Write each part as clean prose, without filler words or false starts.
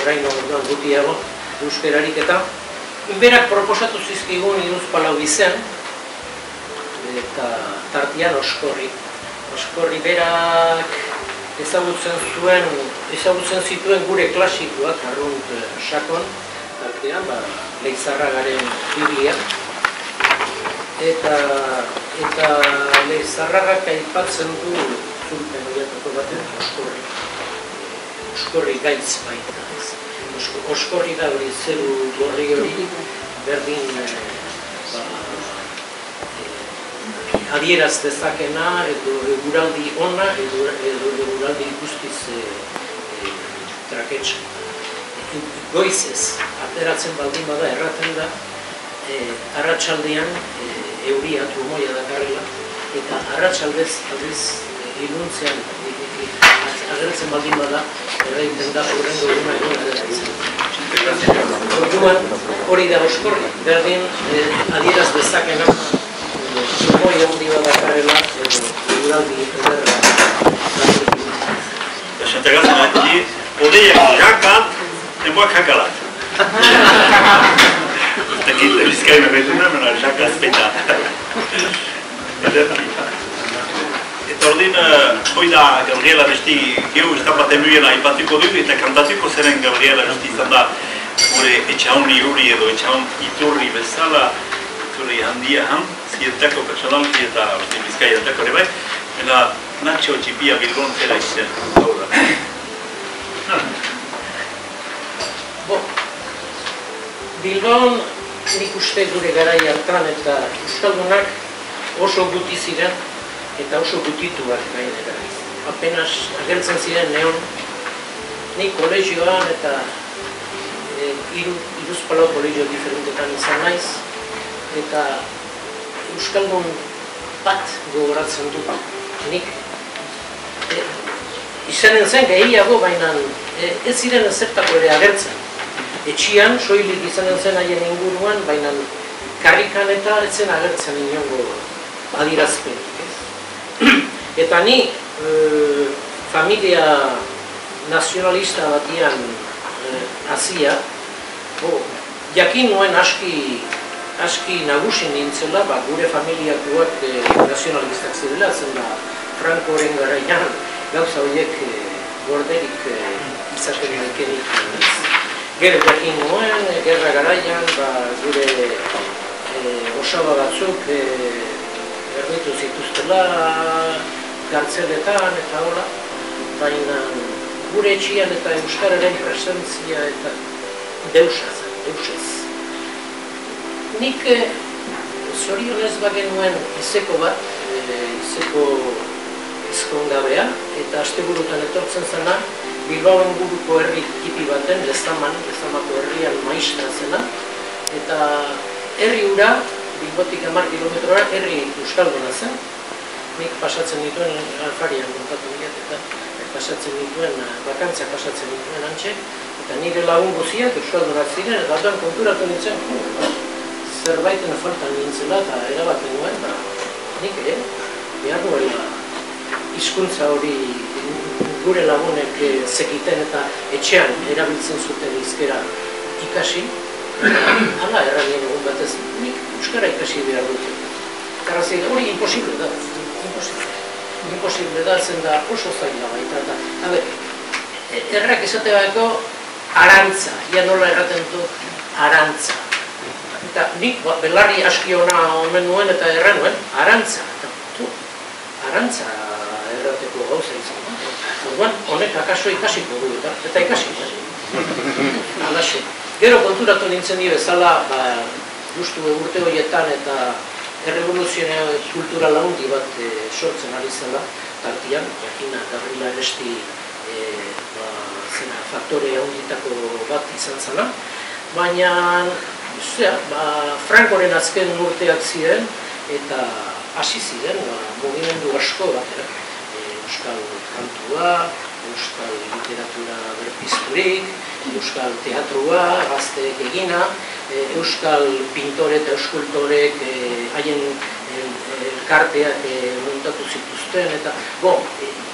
orain orduan gutiago, euskerarik eta berak proposatu zizkigun Hiruzpalau izen, eta tartian Oskorri. Oskorri berak ezagutzen zituen gure klasikoak, Arrunt Sakon, tartean, Leizarragaren Biblia, eta Leizarragak aipatzen du zulpen horietako baten Oskorri gaitz baita. Oskorri da hori zeru gorri hori, berdin adieraz dezakena, edo eguraldi ona, edo eguraldi guztiz traketsa. Goizez, ateratzen baldin bada, erraten da, arratsaldean euria trumoia dakarrela, eta arratsaldez iluntzean agertzen baldin bada, erraiten da horrengo eguna eguna dela izan. Orduan hori da Oskorri, berdin adieraz dezakena, trumoia handi badakarrela, edo eguraldi ederra. Esategatzen aki, odeiak jaka, emoak jakalat. Dakit, Bizkaia betuna, mena jaka azpeita. Eta ordin, hoi da Gabriela besti gehu estambat emuien aipatuko du, eta kantatuko zeren Gabriela besti izan da gure etxaun iruri edo etxaun iturri bezala, iturri handia zientako pertsonalki eta Bizkaia entako ere bai, eta Nacho Txipia Bilbon zera izan. Bilbon nik uste gure garai hartan eta euskaldunak oso guti ziren eta oso gutituak gainera. Apenas agertzen ziren neon, nik kolegioan eta Hiruzpalau kolegio diferentetan izan naiz, eta euskaldun bat gogoratzen du. Nik izanen zen gehiago, baina ez ziren ezertako ere agertzen. Etxian, soilik izanen zen haien inguruan, baina karrikan eta etzen agertzen inongo adierazpenik. Eta ni familia nazionalista batian hasia, jakin nuen aski nagusi nintzela, gure familiakoak nazionalistak zirela, zen da Frankoren garaian gauza horiek gorderik izaten dekenik. Gero jakin nuen, gerra garaian, gure osaba batzuk erditu zituztela gartzeletan eta hola, baina gure etxian eta euskararen presentzia eta deusaz. Nik zorionez bagenuen izeko bat, izeko izkongabea, eta asteburutan etortzen zena, Bilbao inguruko herri tipi baten, Lezamako herrian maistra zena, eta herri hura, Bilbotik 10 kilometrora, herri euskalduna zen. Nik pasatzen dituen, Alfarian kontatu diat, eta bakantzak pasatzen dituen antxe, eta nire lagun guziak euskaldunak ziren, eta batuan konturatu nintzen, zerbaiten faltan nintzela, eta erabaten nuen, nik ere, behar nuela hizkuntza hori gure lagunek zekiten eta etxean erabiltzen zuten hizkera ikasi, hala erragien egun batez, nik euskara ikasi behar dut. Karrazik, hori imposible da, zen da oso zaila baita. Errak esateako arantza, ia nola erraten dut arantza. Eta nik belarri aski ona omen nuen eta erra nuen, arantza. Arantza errateko gauza izan. Orduan, honek akaso ikasiko du eta ikasiko. Alaxe. Gero konturatu nintzen nire bezala, justu urte horietan eta errevoluzionea kultura handi bat sortzen ari zela, tartian, jakina Gabriela Eresti faktore handitako bat izan zela, baina Frankoren azken urteak ziren eta hasi ziren mugimendu asko bat, euskal kantua, euskal literatura berpizturik, euskal teatrua, gazteek egina, euskal pintore eta eskultorek haien elkarteak montatu zituzten, eta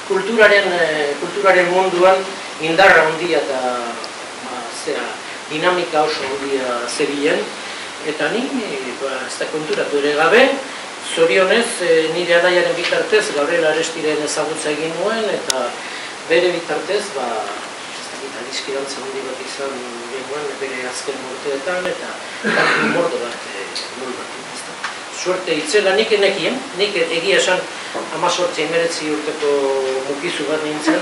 kulturaren munduan indarra handia eta dinamika oso handia zerien, eta ni ez da konturatu ere gabe, zorionez nire anaiaren bitartez Gabriel Arestiren ezagutza egin nuen, eta bere bitartez, adiskidantza handi bat izan genuen bere azken urteetan, eta mordo bat suerte itzela nik enekien, nik egia esan 18-19 urteko mukizu bat nintzen,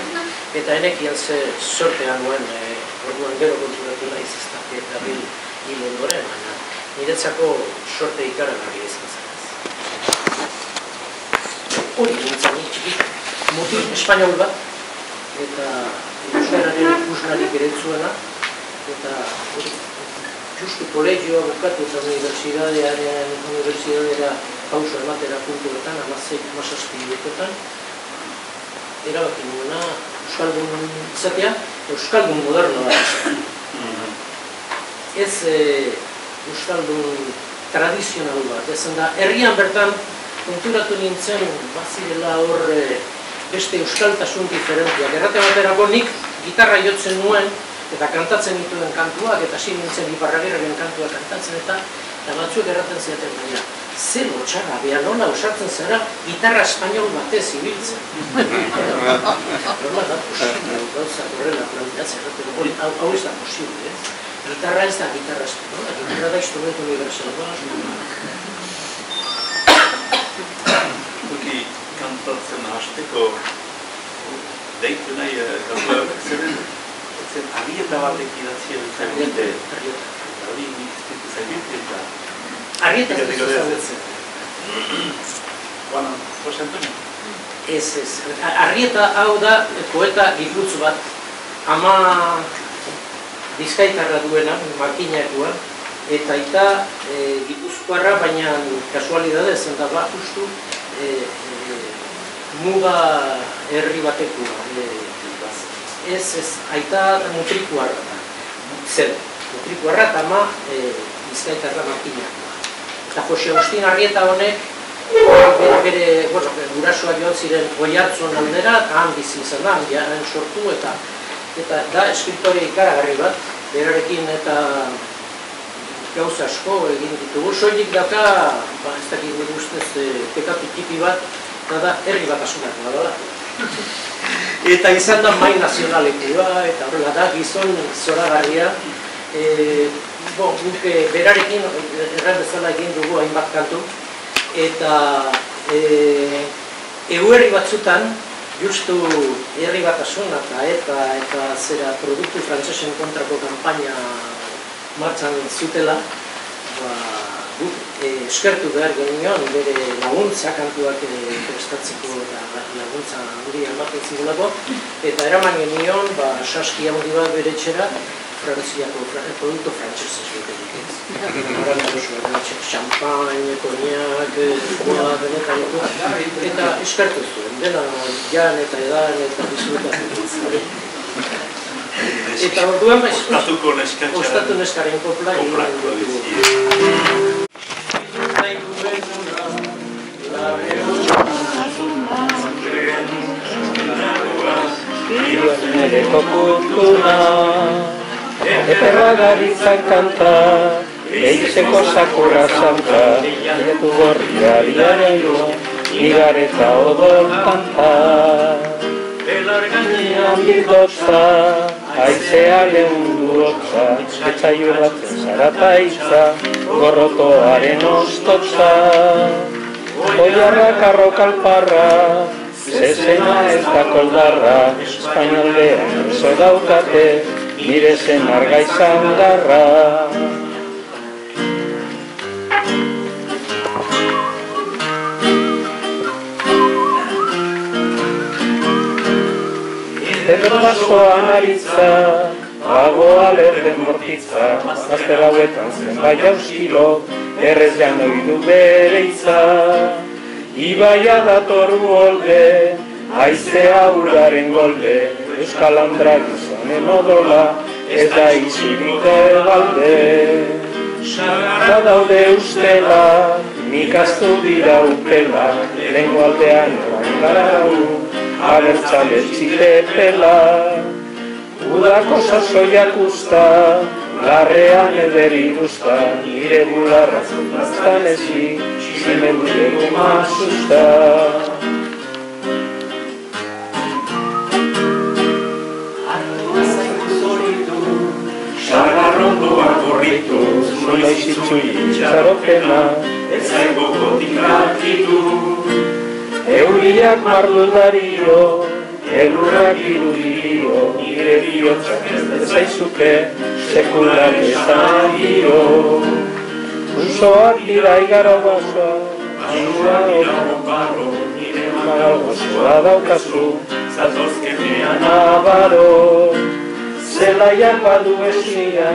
eta enekien ze sortea nuen, orduan gero konturatu naiz ez da, eta hil ondoren, baina niretzako sorte ikaragarria izan zen. Hori nintzen nik txikit, mutil espainol bat, eta euskararen ikusnarik ere zuena, eta justu kolegioa bukatu eta unibertsitatera pauso ematera puntuetan, 16 urtetan, erabaki nuena euskaldun izatea, euskaldun modernoa. Ez euskaldun tradizional bat, ezen da, herrian bertan konturatu nintzen, bazirela hor beste euskaltasun diferentia. Errate baterako nik gitarra jotzen nuen, eta kantatzen dituen kantuak, eta hasi nintzen Iparragirreren kantuak kantatzen, eta batzuek erraten ziaten baina. Zer lotxarra, beha nola osatzen zara gitarra espainol batez ibiltzen. Nola da posible, gauza horrela planteatzen, hau ez da posible, gitarra ez da gitarra espainola, gitarra da instrumento universal bat. Kuki kantatzen hasteko deitu nahi kantuak zeren, Arrieta batek idatzia dutzen dute, hori nik zaibete eta... Arrieta ez duzu zabetzen. Juan José Antonio? Ez. Arrieta hau da poeta giputzu bat, ama Bizkaitarra duena, makinakoa, eta eta gipuzkoarra, baina kasualidade zen da bat justu muga herri batekoa. Ez, aita mutrikuarra da, zer, mutrikuarra eta ama Bizkaitarra makinakoa. Eta Jose Agustin Arrieta honek, bere gurasoak joan ziren Oiartzun aldera, eta han bizi izan da, han sortu, eta da eskriptoria ikaragarri bat, berarekin eta gauza asko egin ditugu. Soilik daka, ez dakit nire ustez, pekatu tipi bat, eta da herri bat asunakoa dela. Eta izan da mai nazionalekua, eta horrela da, gizon zoragarria. Guk berarekin erran bezala egin dugu hainbat kantu, eta herri batzutan, justu herri batasuna eta zera produktu frantsesen kontrako kanpaina martxan zutela, eskertu behar genion bere laguntza kantuak prestatzeko eta laguntza handi ematen zigulako, eta eraman genion saski handi bat bere etxera Frantziako produktu frantsesez beterik ez. Horan adosu, champagne, koniak, benetan eta eskertu zuen, dena jan eta edan eta bizurtatu. Eta orduan ostatu neskaren kopla Nereko kultuna Eperragaritzak kanta Eitzeko sakura zanta Ietu gorria diareio Igareta odol kanta Belar gainean bildotza Aizea lehundu otza Etxaiu batzen zarataitza Gorrotoaren ostotza Oiarrak arrokalparra Zezena ez da koldarra Espainoldean oso daukate Nire zen argaizan garra Ederbasoan aritza Bagoa lerden mortitza Azter hauetan zen bai auskilo Errez janoidu bere itza Ibaia dator golde Aizea uraren golde Euskal Andrak izanen odola Ez da izirite galde Sagarra daude ustela Nik aztu dira upela Lengo aldean oran garau Abertzale txite pela Udako sasoiak usta, larrean eder iruzta, nire bularra zutaztan ezi, zimendu dugu mazusta. Artua zaitu zoritu, Sagarrondoak gorritu, Noiz itzuli itxaropena, ez zaigo gotikak ditu. Euriak mardudario, elurrak irudio, nire bihotzak ez dezaizuke, sekulan esan giro. Unzoak dira igaro basoa, Basua dira bonbarro, nire magalgozoa daukazu, zatozkenean nabaro. Zelaiak badu esia,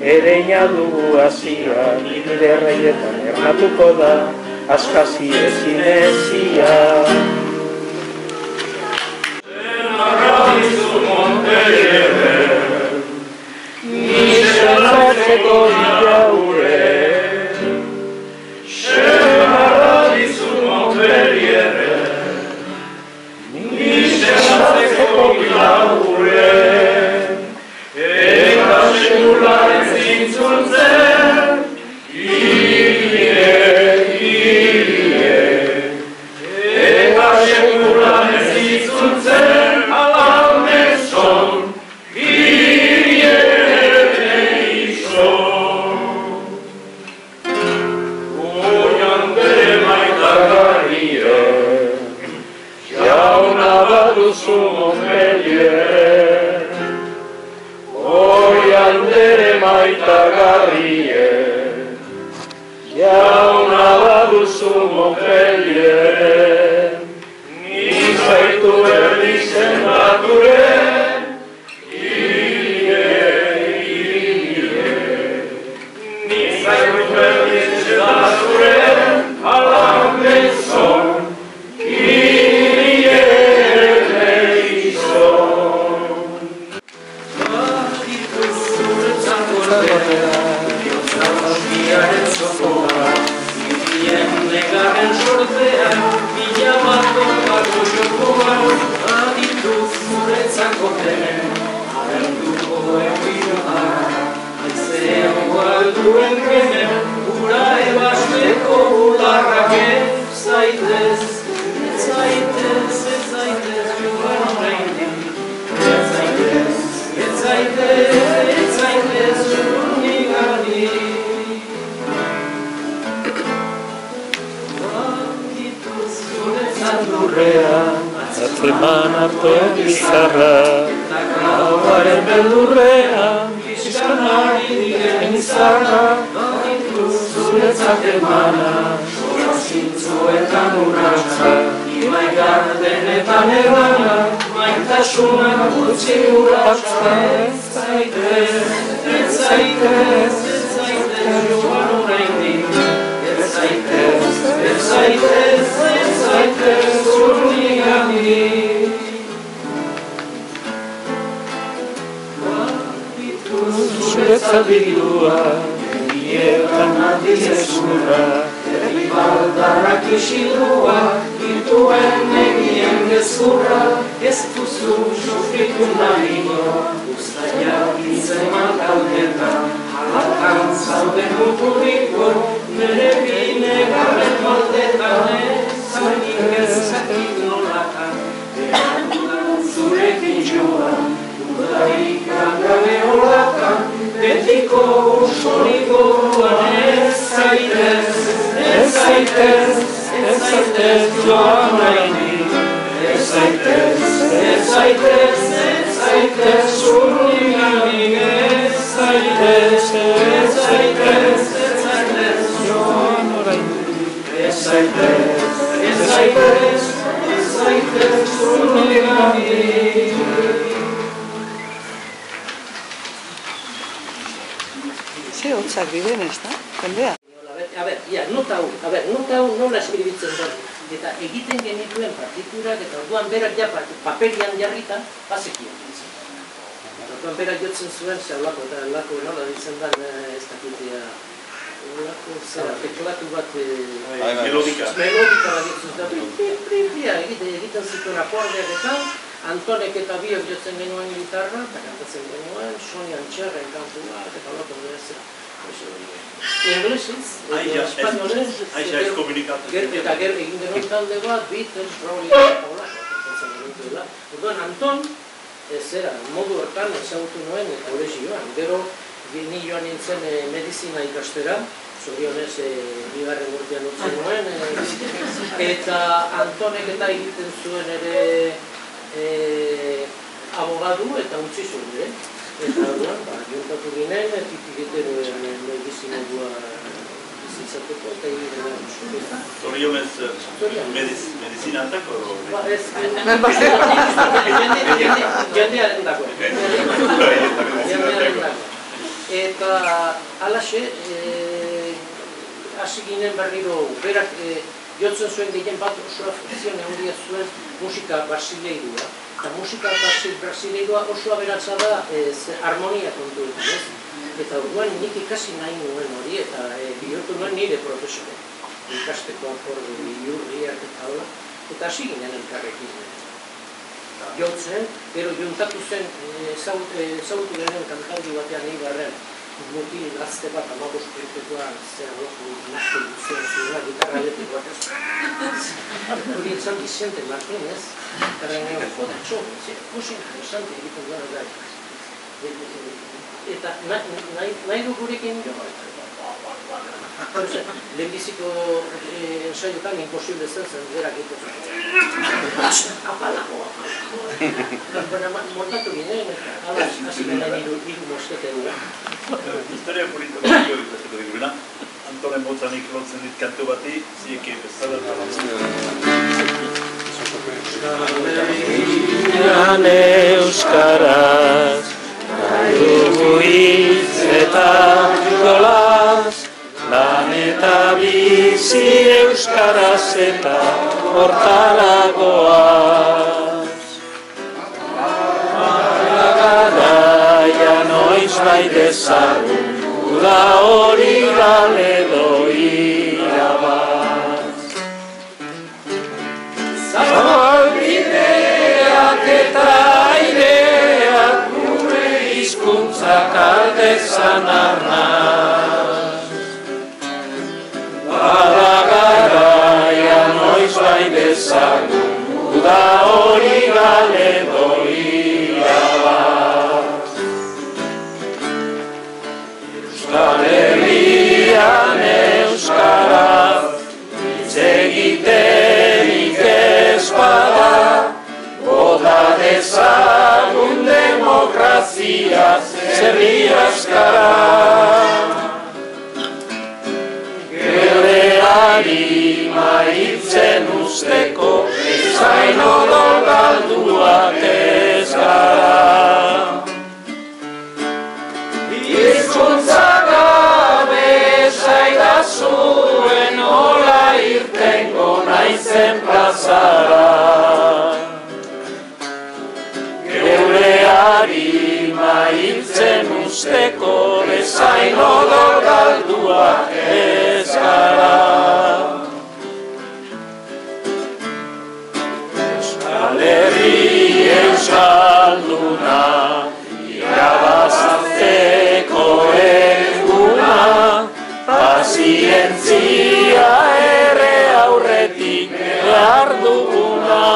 ereina dugu hasia, nire erreietan ernatuko da, askasi ezin ezia. Arraizu Montpellier, Nixelatzeko diaure, Arraizu Montpellier, nixelatzeko diaure, eta sekularen zintzuntzen, eta sekularen zintzuntzen, alamezon, Montpellier, oi andere maitagarrie, jauna baduzu Montpellier, nik zaitu berri zendature, nik zaitu berri zendature, alamezon, atzeman hartu bizarra, gauaren beldurrean, pixkanari diren izarra, zuretzat emana, zintzuetan urratza, ibai gardenetan ebana, maitasunak gutxi urratza, ez zaitez, joan oraindik, ez zaitez, zurrunigandi. Zuretzat bildua, egietan adilezurra, baldarrak isildua, dituen egien gezurra, ez duzu sufritu nahiko, ustaiak izeman kaldetan, halakan zauden muturiko, nire bine garren maldetan, zainik ezakik nolatan, zurekin joan, udarik gabe olatan, betiko usoriko duan ez zaitez, joan nahi, ez zaitez, zurrunigandi, ez zaitez, joan orain, ez zaitez, zurrunigandi. Ze hotzak diren, ez da? Jendea? A ber, nota hau nola eskribitzen da, eta egiten genituen partiturak, eta orduan berak ja paperian jarrita, bazekien ditzen. Orduan berak jotzen zuen, ze holako, eta holako nola ditzen da, ez dakitea, holako zera, teklatu bat... Melodika. Melodika bat ditzen da, egiten zituen akordeak eta, Antonek eta biok jotzen genuen gitarra, eta kantatzen genuen, Sonia Antxerren kantua, eta loko bezala. Inglesiz, espainolez, eta gero egin genuen talde bat, Beatles, Rolling, eta hola, kantatzen genuen duela. Orduan, Anton, zera, modu hortan ezagutu nuen kolegioan. Gero, ni joan nintzen medizina ikastera, zorionez bigarren urtean utzen nuen, eta Antonek eta egiten zuen ere abogadu eta utzi zuen, eta orduan, juntatu ginen, tipiketeroen medizinadua bizitzatuko, eta egiten dut. Zorionez medizina antako? Ez, jendearen dako. Eta alaxe, hasi ginen berriro, berak jotzen zuen gehien bat oso afekzione handia zuen musika brasileirua. Eta musika brasileirua oso aberatsa da harmonia kontuetan, ez? Eta orduan nik ikasi nahi nuen hori eta bihurtu nuen nire profesore. Ikasteko akorde bihurriak eta hola. Eta hasi ginen elkarrekin. Jotzen, gero juntatu zen, ezagutu genen kantaldi batean Eibarren, mutil gazte bat, 15 urtekoa, zer loko nazko dutzen zura, gitarra elektriko bat ez. Hori entzan Vicente Martínez, eta gero, joda, oso interesante egiten duan da. Eta nahi du gurekin jo, lehenbiziko ensaiotan imposible zen berak egiten. Apalako. Montatu ginen, eta hasi ginen hiru moskete dugu. Historia polito batio ikasteko digurena. Antonen Motzanik lotzen dit kantu bati, zieke bezala eta euskaraz, dugu hitz eta jolaz, lan eta bizi euskaraz eta hortaragoaz. Garaia noiz bai dezagun, uda hori galedo irabaz. Zabalbideak eta aireak gure hizkuntzak aldezan arnaz. Bada garaia noiz bai dezagun, uda hori galedo irabaz. Euskal Herrian euskara, hitz egiterik ez bada, boda dezagun demokrazia zerri askara. Geure maitzen usteko, zain odol galduak ez gara. Hizkuntza gabe zaidazuen nola irtengo naizen plazara. Geure maitzen usteko, bezain odol galduak ez gara. Euskal Herri euskalduna, irabazteko eguna, pazientzia ere aurretik behar duguna.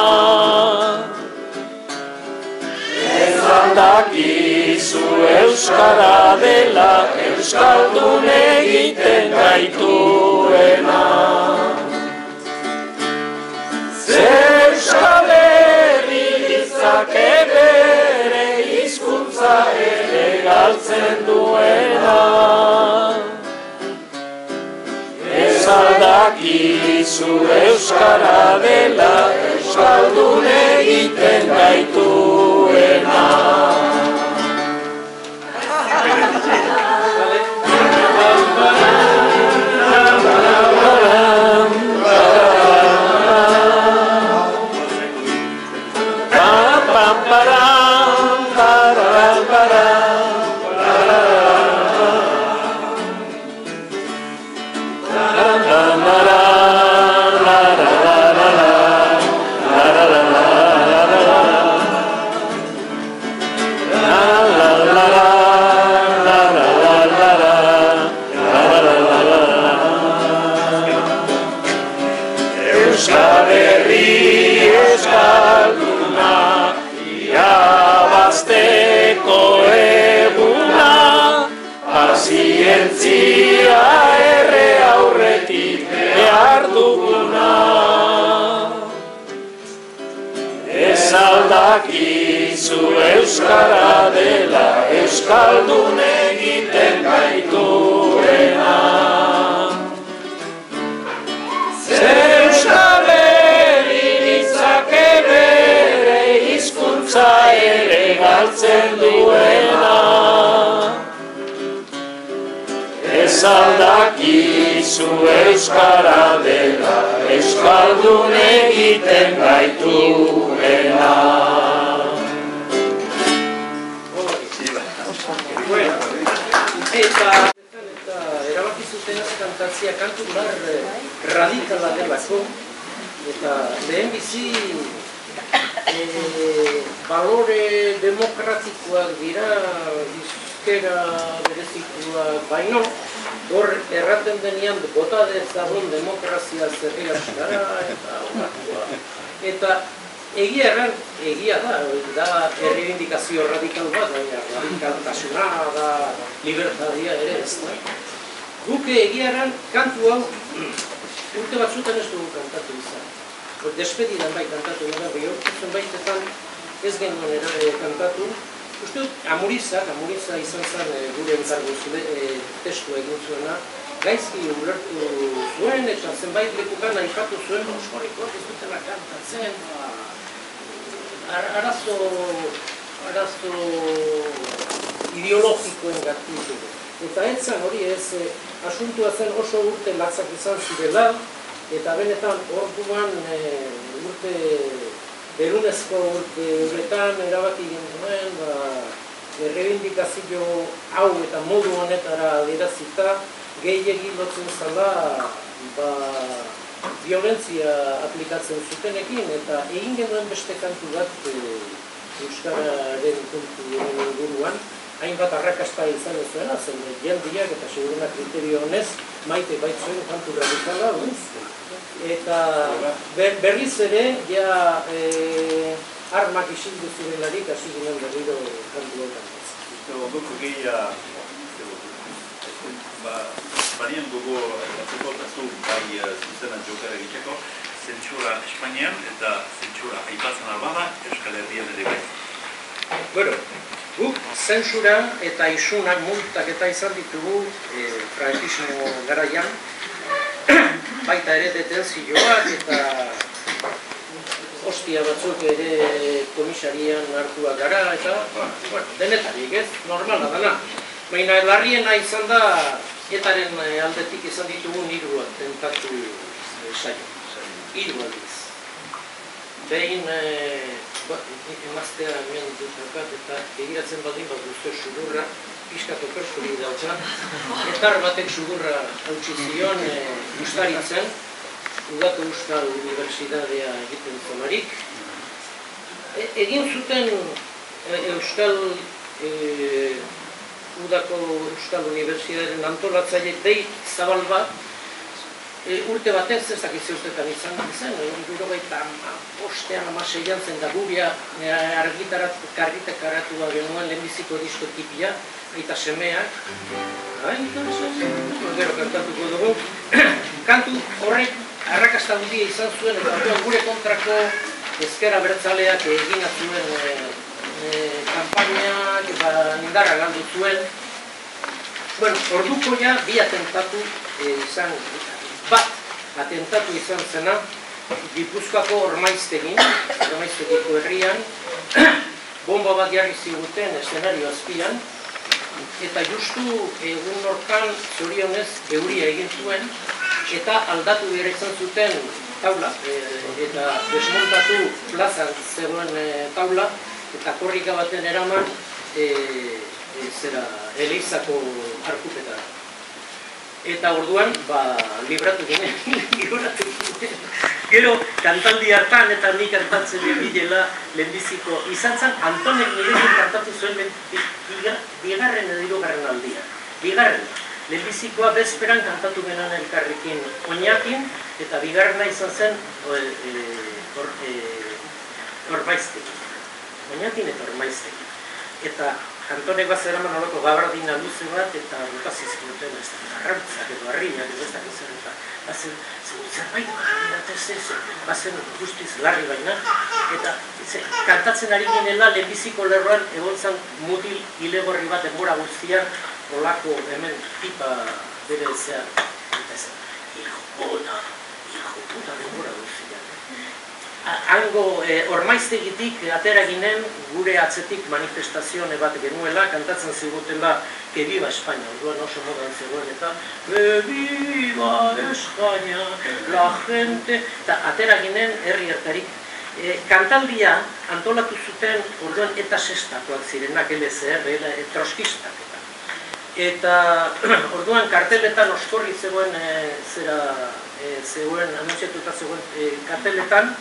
Ez aldakizu euskara dela, euskaldun egiten gaituena. Euskal Herri ditzake bere hizkuntza ere galtzen duena. Ez aldakizu euskara dela, euskaldun egiten gaituena. Euskal Herri eskalduna, irabazteko eguna, pazientzia erre aurretik behar duguna. Ez aldakizu euskara dela, euskaldun egiten gaituena. Euskal Herri ditzake bere hizkuntza ere galtzen duena. Ez aldakizu euskara dela, euskaldun egiten gaituena. Eta erabaki zuten kantatzea kantu radikala delako, eta lehenbizi balore demokratikoak dira, bizkera berezituak baino, hor erraten denean bota dezagun demokrazia zerria gara eta horretua. Eta egia da erreibindikazio radikal bat, baina radikaltasuna da libertadia ere ez da. Guk egiaran kantu hau urte batzutan ez dugu kantatu izan. Despedidan bai kantatu nena, bihortzen baitetan ez genuen kantatu. Uste dut, Amuriza izan zen gure enkargo testu egin zuena, gaizki ulertu zuen eta zenbait lekukan aipatu zuen, oskorikoak ez dutela kantatzen, arazo ideologikoen gatik. Eta ez zen hori ez, asuntua zen oso urte latzak izan zirela, eta benetan orduan urte berunezko urteetan erabaki genuen, errebindikazio hau eta modu honetara adierazita gehiegi lotzen zala violentzia aplikatzen zutenekin, eta egin genuen beste kantu bat euskararen puntu inguruan, hainbat arrakasta izan ez zuena, zen jendiak eta seguruna kriterio honez maite baitzuen kantu radikala, eta berriz ere, ja armak isildu zirelarik, hasi ginen berriro kantu horretan. Goko gehia, banian gogo batzeko eta zu bai zuzena jokera egiteko, zentsura Espainian eta zentsura aipatzen albada Euskal Herrian ere bai. Bueno, guk zentsura eta isunak multak eta izan ditugu frankismo garaian, baita ere detenzioak eta ostia batzuk ere komisarian hartuak gara eta denetarik ez, normala dana. Baina larriena izan da, etaren aldetik izan ditugun 3 atentatu saio. 3 aldiz. Behin emaztea hemen duzakat eta egiratzen badin bat duzue sudurra, pixkatu perskuri dautza, etar batek sudurra hautsi zion ustaritzen, Udako Euskal Unibertsitatea egiten zonarik. Egin zuten Udako Euskal Unibertsitatearen antolatzaileek dei zabal bat, urte batez ez dakiz urtetan izan zen, 95-an zen da guria karritakaratu genuen lehenbiziko disko tipia, eta semeak. Gero kantatuko dugu. Kantu horrek arrakasta handia izan zuen, eta gure kontrako ezker abertzaleak egin zuen kanpainak eta indarra galdu zuen. Bueno, orduko ja bi atentatu izan, bat atentatu izan zena Gipuzkoako Ormaiztegiko herrian, bomba bat jarri ziguten eszenario azpian, eta justu egun hortan zorionez euria egin zuen, eta aldatu behar izan zuten taula, eta desmontatu plazan zegoen taula, eta korrika baten eraman Eleizako arkupetara. Eta orduan, libratu ginen, Gero, kantaldi hartan eta nik kantatzen bilela lehenbiziko izan zen, Antonek nirekin kantatu zuen bigarren edo hirugarren aldia. Bigarren. lehenbizikoa bezperan kantatu genuen elkarrekin Oñatin, eta bigarrena izan zen Ormaiztegi. Oñatin eta Ormaiztegi. Eta kantonek bat zeraman olako gabardina luze bat, eta botazizkioten arrantzak edo harriak edo ez dakit zer, eta zerbait bazen guztiz larri baina, eta kantatzen ari ginela lehenbiziko lerroan egon zan mutil ilegorri bat denbora guztian olako hemen pipa bere zean, eta ez, hijo puta denbora guztian. Hango Ormaiztegitik atera ginen gure atzetik manifestazione bat genuela, kantatzen zigutela Que viva España, orduan oso modan zegoen eta Que viva España, la gente, eta atera ginen herri hartarik. Kantaldia antolatu zuten orduan eta sextakoak zirenak LCR, troskistak eta orduan karteletan oskorri zegoen anuntziatuta zegoen karteletan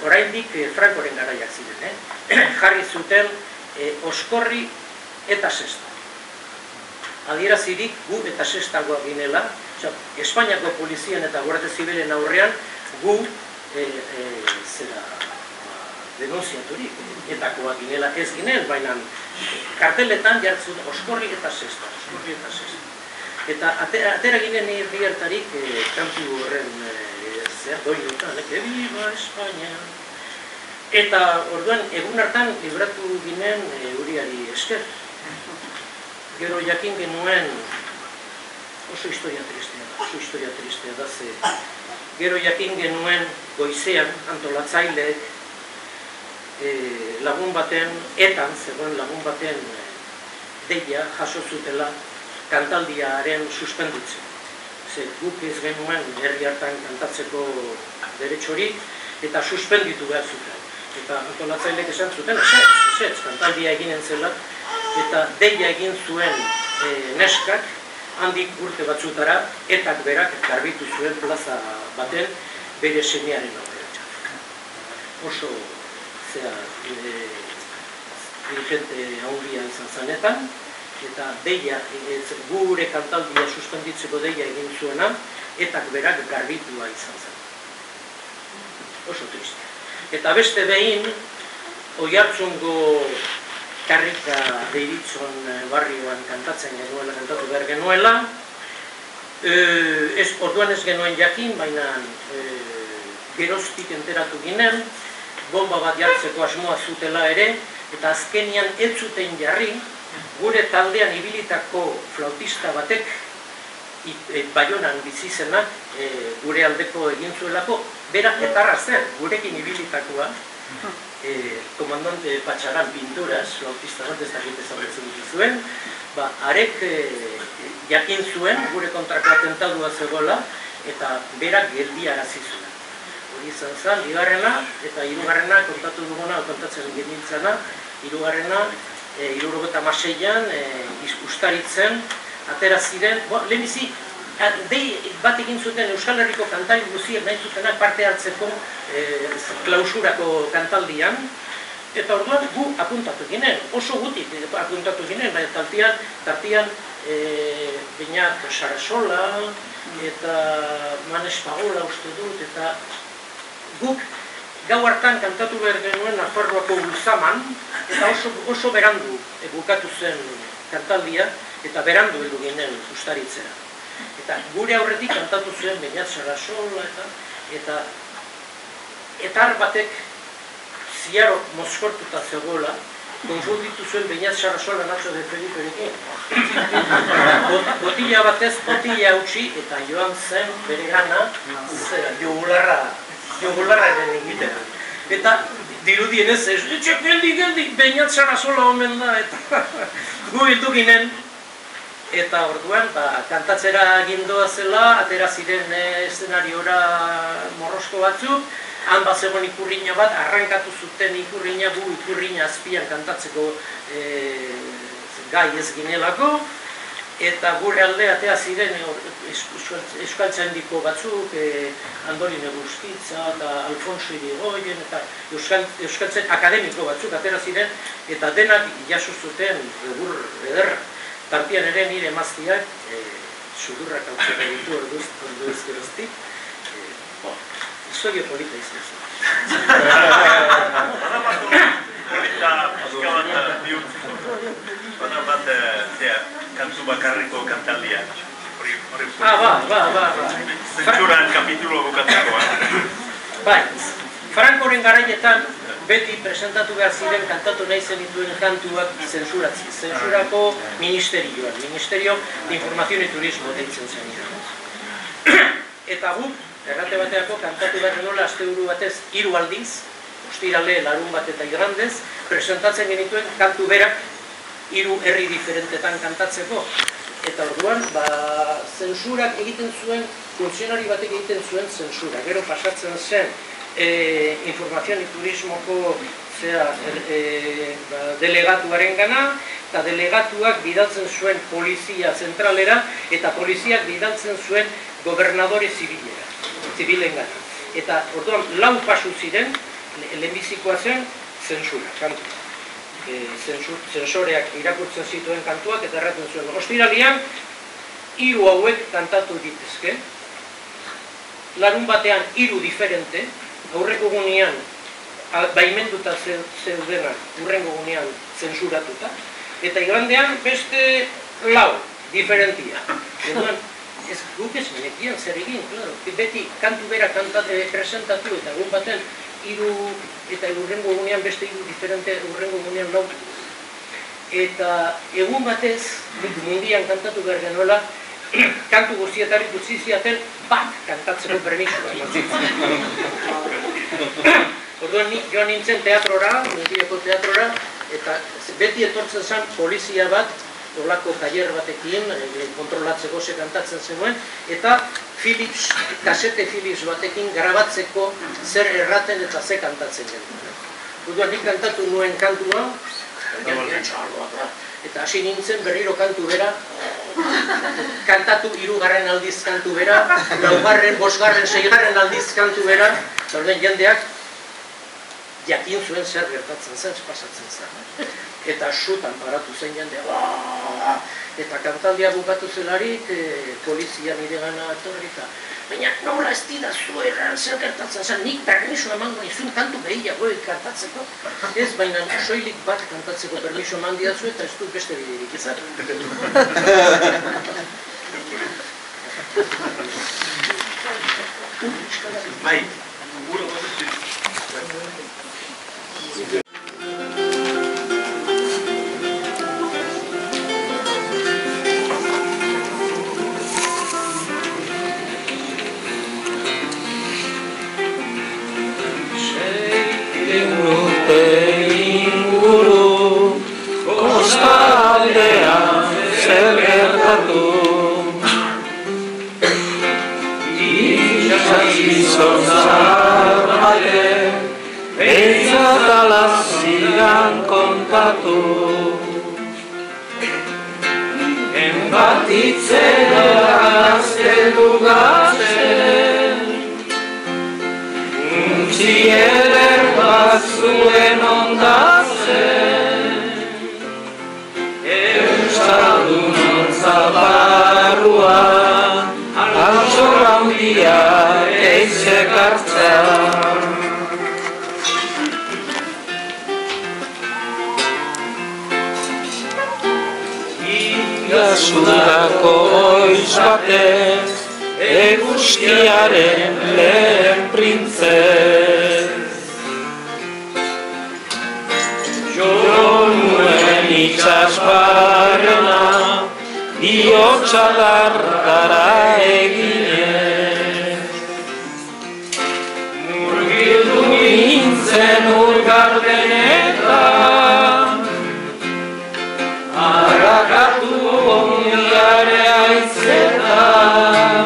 oraindik Frankoren garaiak ziren, jarri zuten oskorri eta sexta. Adierazirik gu eta sextagoak ginela, Espainiako polizien eta Guardia Zibilen aurrean gu denunziaturik etakoak ginela ez ginen, baina karteletan jartzen oskorri eta sexta, Eta atera ginen herriartarik kantu horren doinutan, Que viva España. Eta orduan egun hartan libratu ginen Uriari esker. Gero jakin genuen oso historia tristea da ze. Gero jakin genuen goizean antolatzaileek lagun baten, zegoen lagun baten deia jaso zutela kantaldiaren suspenditzen. Guk ez genuen herri hartan kantatzeko deretxorik eta suspenditu behar zuten. Eta antolatzaileek esan zuten, kantaldia eginen zela, eta deia egin zuen neskak, handik urte batzutara, etak berak garbitu zuen plaza baten bere semearen aurrean. Oso, dirigente handia izan zanetan, eta deia, gure kantaldia suspenditzeko deia egin zuena, etak berak garbitua izan zen. Oso triste. Eta beste behin, Oiartzungo Karrika Deiritzon barrioan kantatu behar genuela, orduan ez genuen jakin, baina geroztik enteratu ginen, bomba bat jartzeko asmoa zutela ere, eta azkenian ez zuten jarri, gure taldean ibilitako flautista batek, Baionan bizi zenak, gure aldeko egin zuelako, bera etarra zen, gurekin ibilitakoa, komandante Patxaran pinturas, flautista bat ez dakit ezagutzen zuen, arek jakin zuen, gure kontrako atentadua zegoela, eta berak geldiarazi zuen. Hori izan zen, bigarrena, eta hirugarrena kontatu duguna, kontatzen genintzana, hirugarrena, 76an, Ustaritzen, atera ziren, lehenbizi, dei bat egin zuten Euskal Herriko kantari guziek nahi zutenak parte hartzeko klausurako kantaldian, eta orduan gu apuntatu ginen, oso gutik apuntatu ginen, baina tartian Beñat Sarasola, eta Manes Paola uste dut, eta guk gau hartan kantatu behar genuen Nafarroako Ulzaman, eta oso berandu bukatu zen kantaldia, eta berandu heldu ginen Ustaritzera. Eta gure aurretik kantatu zuen Beñat Sarasola, eta etar batek ziaro mozkortuta zegoela, konfunditu zuen Beñat Sarasola Nacho de Feliperekin. Botila batez, botila utzi, eta joan zen bere gana, jogularraren egitera. Eta dirudienez ez, geldi, Beñat Sarasola omen da, eta gu hildu ginen. Eta orduan, kantatzera gindoa zela, atera ziren eszenariora morrosko batzuk, han bazegoen ikurriña bat, arrankatu zuten ikurriña, gu ikurriña azpian kantatzeko gai ez ginelako, eta gure alde atea ziren euskaltzaindiko batzuk, Andolin Eguzkitza eta Alfonso Irigoyen, eta euskaltzain akademiko batzuk atera ziren, eta denak jaso zuten egur ederra. Tartian ere nire emaztiak sudurrak hautzen ditu orduz geroztik, izorio polita izan zen. Eta pizka bat bihurtzeko. Bada bat, kantu bakarriko kantaldia. Ba. Zentsuran kapitulo bukatzeko. Bai, Frankoren garaietan beti presentatu behar ziren kantatu nahi zenituen kantuak zentsuratzi. Zentsurako ministerioan, Ministerio de Información y Turismo deitzen zen. Eta guk, errate bateako kantatu behar nola asteburu batez 3 aldiz, ostirale, larun bat eta igandez, presentatzen genituen kantu berak 3 herri diferentetan kantatzeko. Eta orduan, zentsurak egiten zuen, funtzionari batek egiten zuen zentsura. Gero pasatzen zen Información y Turismoko delegatuaren gana, eta delegatuak bidaltzen zuen polizia zentralera, eta poliziak bidaltzen zuen gobernadore zibilen gana. Eta orduan, 4 pasu ziren, lehenbizikoa zen zentsura, kantua. Zensoreak irakurtzen zituen kantuak eta erraten zuen. Ostiralian, 3 hauek kantatu ditezke. Larun batean 3 diferente, aurreko gunean baimenduta zeudenak, urrengo gunean zensuratuta. Eta igandean beste 4 diferentia. Guk ez menekian zer egin, beti kantu bera presentatu eta egun baten 3 eta urrengo gunean beste 3 diferente, urrengo gunean 4. Eta egun batez, mundian kantatu behar genuela, kantu guztietarik utzi ziaten bat kantatzeko permisua. Orduan joan nintzen teatrora, mundiako teatrora, eta beti etortzen zen polizia bat, olako tailer batekin, kontrolatzeko ze kantatzen zenuen, eta kasete Philips batekin grabatzeko zer erraten eta ze kantatzen genuen. Orduan nik kantatu nuen kantua, eta hasi nintzen berriro kantu bera, kantatu 3. aldiz kantu bera, 4., 5., 6. aldiz kantu bera, eta orduan jendeak jakin zuen zer gertatzen zen, pasatzen zen. Eta sutan paratu zen jendea, eta kantaldia bukatu zelarik, polizia nire gana etorrika. Baina nola ez didazu erran zer gertatzen zen, nik permiso emango izun kantu behiagoek kantatzeko. Ez, baina soilik bat kantatzeko permiso eman didazu eta ez dut beste biderik izan. Bai, kostaldean zer gertatu itsasgizon zahar batek behintzat alazian kontatu enbatitzea gaztetu gazten untzi eder bat zuen ondazen Euskaldunon zabarruan altxorra handia eizek hartzea Igazudako oiz batez eguzkiaren lehen printzez Jo nuen itxasbarrena biotxalartara eginez Murgildu nintzen urgardenetan Arrakatu ondiare aitzetan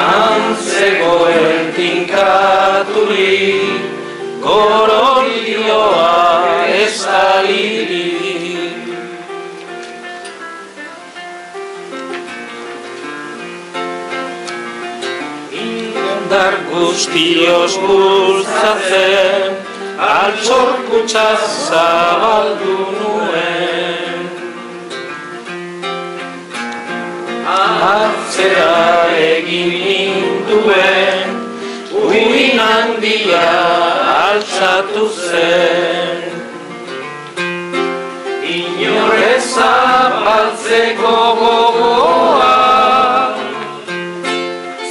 Antzegoen tinkaturik Gorolioa ez alirik Indar guztioz bultzatzen Altxorkutsa zabaldu nuen atzera egin ninduen, uin handia altxatu zen. Inorez zapaltzeko gogoa,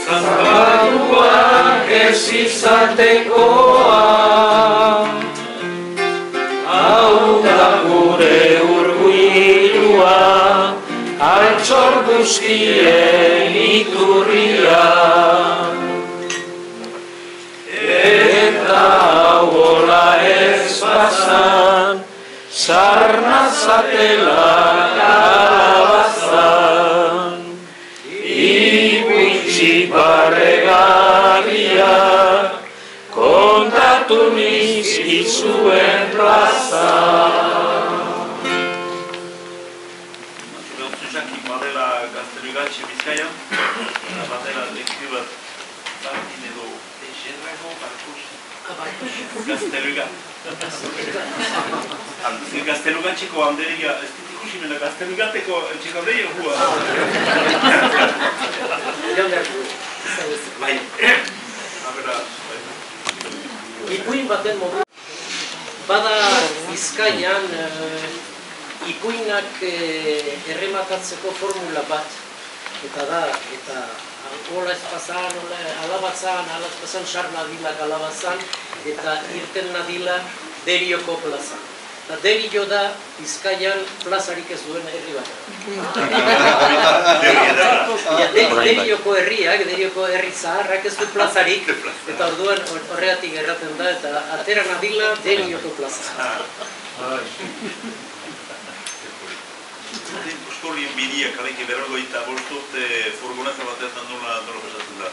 zapatuak ez izatekoa, hau da gure urguilua, altxor guztien iturria. Eta hola ez pasan, sarna zatela kalabazan, ipuitzi barregarria, kontatu nizkizuen plaza. Jakin badela Gaztelugatxe Bizkaian, badela lekzio bat bakin edo eserrago barkos. Gazteluga. Gaztelugatxeko handeria, ez dit ikusi mena Gaztelugateko txeko handeria hua. Bai. Ipuin baten modu. Bada Bizkaian ipuinak errematatzeko formula bat. Eta da, eta hola ez pasan, alabazan, sarna dilak alabazan, eta irten nadila Derioko plazan. Eta Derio da Bizkaian plazarik ez duen herri bat. Derioko herriak, Derioko herri zaharrak ez du plazarik, eta orduan horregatik erraten da, eta atera nadila Derioko plaza. Postorien bidia kaleki berrogeita bostut furgoneta batetan nola pasatzen da.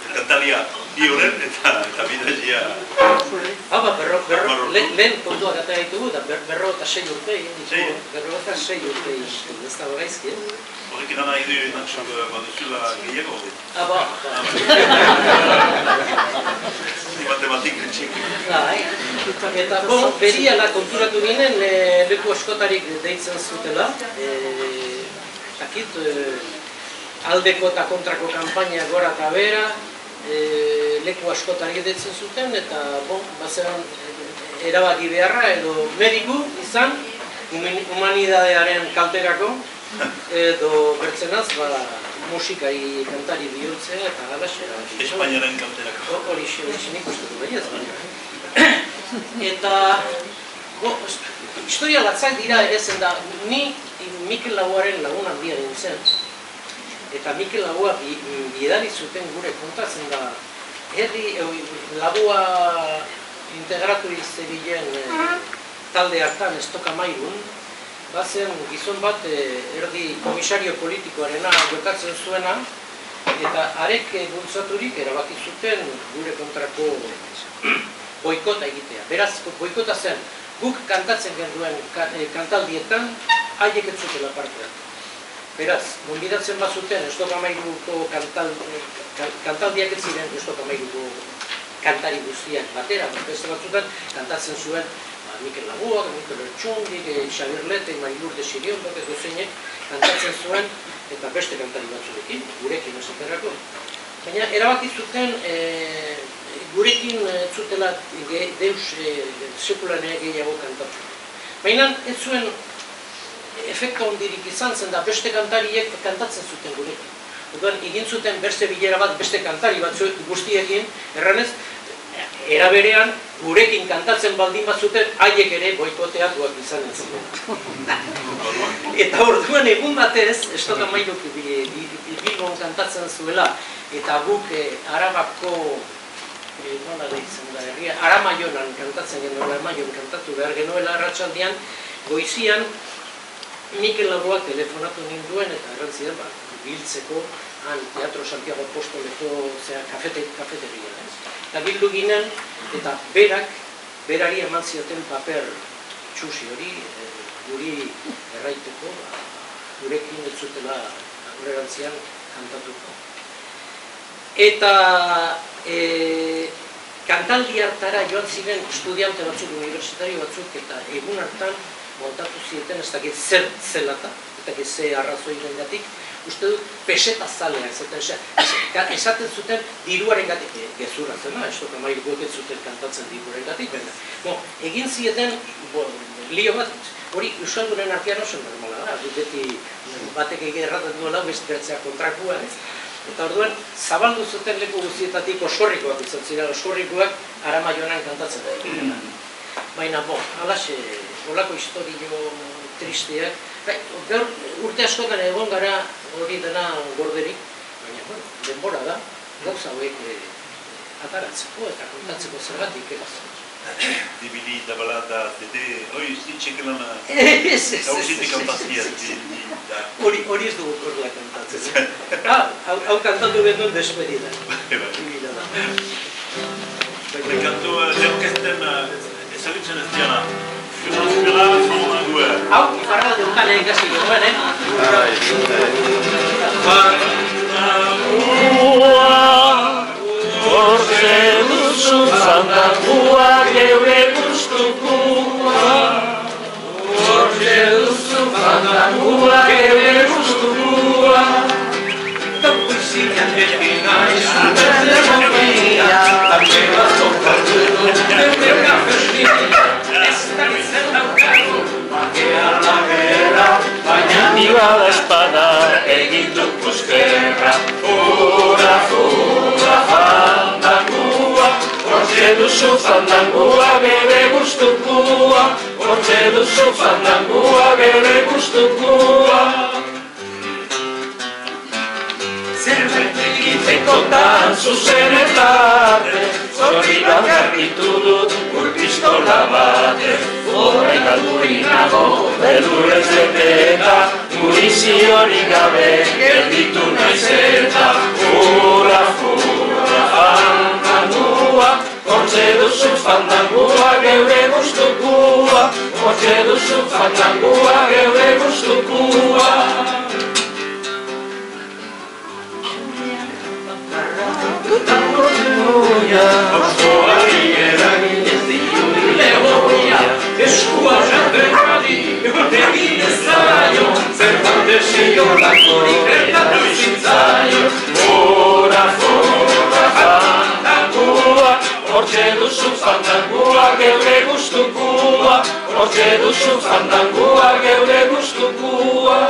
Kantalia bi honen eta bidazia. Lehen kontuak eta ditugu, eta berrogeta 6 urte egin ditugu. Berrogeta 6 urte egin ditugu, ez da gaizki. Horrekin ana ideo natzuk baduzula gehiago hori. Matematik txik. Eta beriala konturatu ginen leku askotarik deitzen zutela. Akit, aldeko eta kontrako kanpaina gora eta bera, leku askotarik deitzen zuten, eta bazeran erabaki beharra edo mediku izan, humanidadearen kalterako, edo bertzenaz, musikai kantari bihurtzea eta alaxera. Espainiaren kalterako. Hori nik uste du baiaz, eta historia latzak dira ere zen da, ni Mikel Laboaren lagun handia nintzen, eta Mikel Laboa bidali zuten gure kontatzen da, herri Laboa integratu izebilen talde hartan Estokamairun, bazen gizon bat erdi komisario politikoarena jokatzen zuena, eta arek bultzaturik erabaki zuten gure kontrako boikota egitea. Beraz, boikota zen, guk kantatzen genduen kantaldietan, haiek ez zutela parte hartu. Beraz, gonbidatzen bazuten Estokamahiruko kantaldiak ez ziren Estokamahiruko kantari guztiak batera, beste batzutan kantatzen zuen Mikel Laboa, Mikel Ertxundik, Xabier Lete, Marilur de Xiriontok, ez dozeinek kantatzen zuen, eta beste kantari batzurekin, gurekin esaterako. Baina erabaki zuten gurekin zutela deus sekulan gehiago kantatzen. Baina ez zuen efektu hondirik izan zen da beste kantariek kantatzen zuten gurekin. Orduan egin zuten beste bilera bat beste kantari bat guztiekin, erranez, era berean gurekin kantatzen baldin bazuten haiek ere boikoteatuak izan ziren. Eta orduan egun batez, Estokamairuk Bilbon kantatzen zuela, eta guk Arabako nola deitzen da herria, Aramaionan kantatzen genuela, Aramaion kantatu behar genuela arratsaldean, goizian Mikel Laboak telefonatu ninduen eta errantzidan biltzeko han Teatro Santiago Apostoleko kafeteria. Eta bildu ginen, eta berari eman zioten paper txusi hori, guri erraiteko, gurekin ez zutela aurrerantzian kantatuko. Eta kantaldi hartara joan ziren estudiante batzuk, universitario batzuk, eta egun hartan montatu zieten ez dakit zer zelata. ez ze arrazoirengatik, uste dut peseta zaleak esaten zuten diruarengatik, gezurra zena, ez dut amairukoek ez zuten kantatzen diruarengatik, egin zieten lio bat, hori euskaldunen artean oso normala da, beti batek erraten duela, bestetzea kontrakua, eta orduan zabaldu zuten leku guztietatik osorrikoak izan ziren, osorrikoak Aramaionan kantatzen da. Baina, halaxe, olako historio tristeak, gaur urte askotan egon gara hori dena gorderik, baina, denbora da, gauza hauek ataratzeko eta kontatzeko zergatik erazan. Dibili eta balata, hori zitxekelana, hausitik kantazia. Hori ez dugu korla kantatzen. Hau kantatu behar despedida. Kantua, lehokezten ezagutzen ez diana. Funeral Fondangua. Hau, iparra deukan egasi joan, Fandangua, hortze duzu fandangua, geure gustukoa. Hortze duzu fandangua, geure gustukoa. Tapuizian egin aizutan lemokia, tapera zokatu dut, tapera festia. Iba la espada, egin dut buskerra, fura, fandangua, hortze duzu fandangua, geure gustukoa, hortze duzu fandangua, geure gustukoa. Zerbait egitekotan zuzen eta arte, zorriban garbitu dut pistola bate, horrein aldurinago, beldurrez beteta, muniziorik gabe, gelditu naiz eta, fura, fandangua, hortze duzu fandangua, geure gustukoa, hortze duzu fandangua, geure gustukoa. Auzoari eragin ez ditu lehoia, eskua jaten badi, egin ez zaio, zertan desio lakorik gertatu zintzaio. Fora, fandangua, hortze duzu fandangua, geure gustukoa, hortze duzu fandangua, geure gustukoa.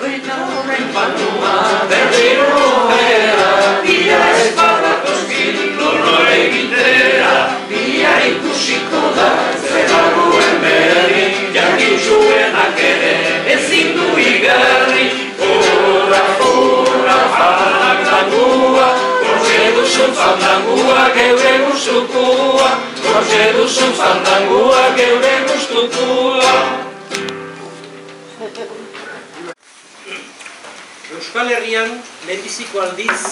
Eta horrein panua, berriro era, bia espadatoski, lorro egitera, bia ikusiko da, zeraguen berri, jakitzuenak ere, ezin du igarri. Fura, fandangua, hortze duzu fandangua, geure gustukoa, hortze duzu fandangua, geure gustukoa. Euskal Herrian lehenbiziko aldiz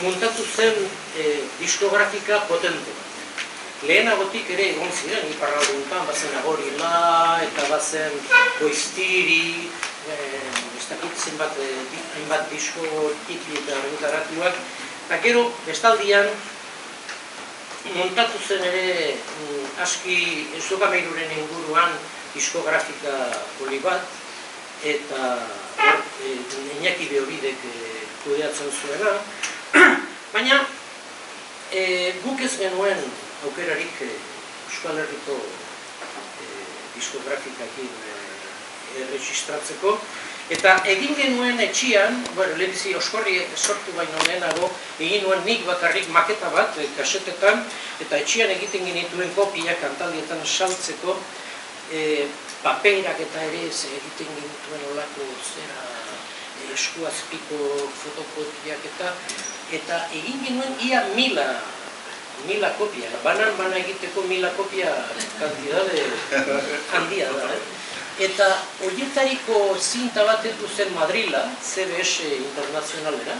muntatu zen diskografika potente bat. Lehenagotik ere egon ziren, iparralduntan, bazen Agorila, eta bazen Goiztiri, ez dakitzen bat, hainbat disko tiki eta argitaratuak, eta gero, bestaldian, muntatu zen ere aski Zugameiruren inguruan diskografika poli bat, eta Iñaki Beobidek kudeatzen zuena, baina guk ez genuen aukerarik Euskal Herriko diskografikakin erregistratzeko, eta egin genuen etxian, lehenbizi Oskorri sortu baino lehenago, egin nuen nik bakarrik maketa bat kasetetan, eta etxian egiten genituen kopiak kantaldietan saltzeko, paperak eta ere egiten genituen olako zera eskuazpiko fotokopiak eta egin genuen ia 1000 kopia, banan egiteko 1000 kopia kantidade handia da. Eta horietariko zinta bat edu zen Madrila, CBS internazionalera,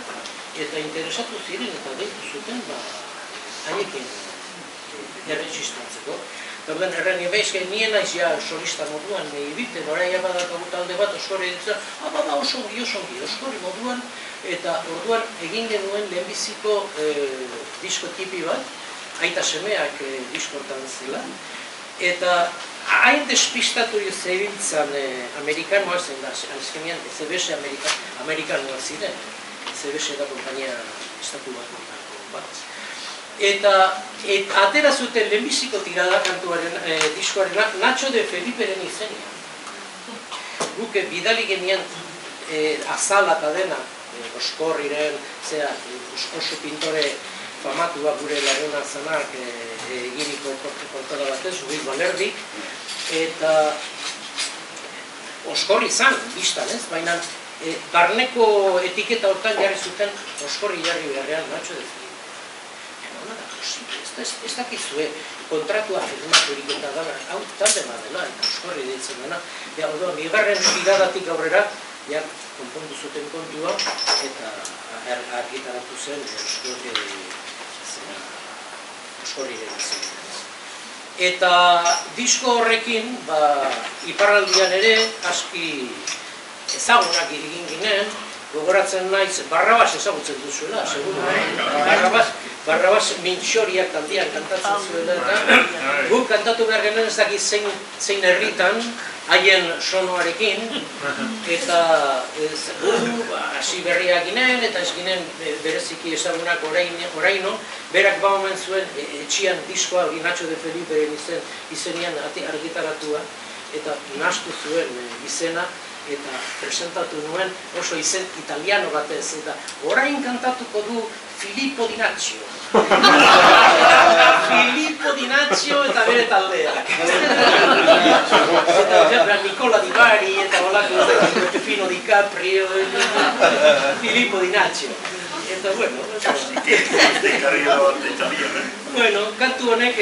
eta interesatu ziren eta deitu zuten haiekin erregistratzeko. Eta ben, erren ebeizke, nien naiz ja solista moduan ibiten, orai abadakagu talde bat Oskorri ditzen, oso ongi, Oskorri moduan, eta orduan egin genuen lehenbiziko disko tipi bat, aita semeak diskortan zela, eta hain despistatu zebiltzan amerikanoa zen da, azkenean CBS amerikanoa ziren, CBS da kompainia estatu bat. Eta atera zuten lehenbiziko tirada kantuaren diskoarena Nacho de Feliperen izenean. Guk bidali genian azala eta dena, Oskorriren, oso pintore famatua gure laguna zanak eginiko portada batez, Bilbon erdik, eta Oskorri zan, biztan ez, baina barneko etiketa hortan jarri zuten Oskorri jarri beharrean Nacho de Felipe. Ez dakizue, kontratua firmaturik eta dara, hau talde badela, eta Oskorri deitzen dena. Bigarren tiradatik aurrera, konpondu zuten kontua, eta argitaratu zen Oskorriren zen. Eta disko horrekin, iparraldian ere, aski ezagunak egin ginen, gogoratzen naiz, Barrabas ezagutzen duzuela, seguru. Barrabas Mintxoriak taldean kantatzen zuela eta guk kantatu behar genuen ez dakit zein herritan, haien sonoarekin, eta hasi berriak ginen, eta ez ginen bereziki ezagunak oraino, berak omen zuen etxian diskoa hori Nacho de Feliperen izenean argitaratua, eta nahastu zuen izena, eta presentatu nuen oso izen italiano batez, eta orain kantatuko du Filippo Di Naccio. Filippo Di Naccio eta bere taldeak. Eta Nicola Di Bari eta olako Pepino Di Caprio, Filippo Di Naccio. Eta bueno, kantu honek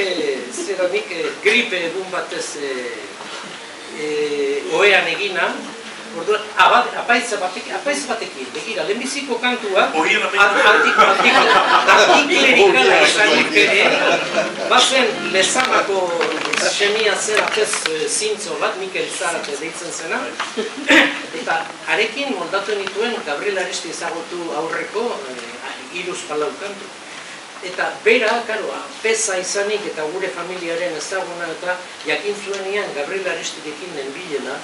zeranik gripe egun batez oean egina, apaiz batekin, begira, lehenbiziko kantua artiklerikala izanik ere, bazen Lezamako semia zera tez zintzo bat, Mikel Zarate deitzen zena, eta arekin moldatu nituen Gabriel Aresti ezagutu aurreko 3-4 kantu. Eta bera, peza izanik eta gure familiaren ezaguna eta jakin zuenean Gabriel Arestirekin nenbilela,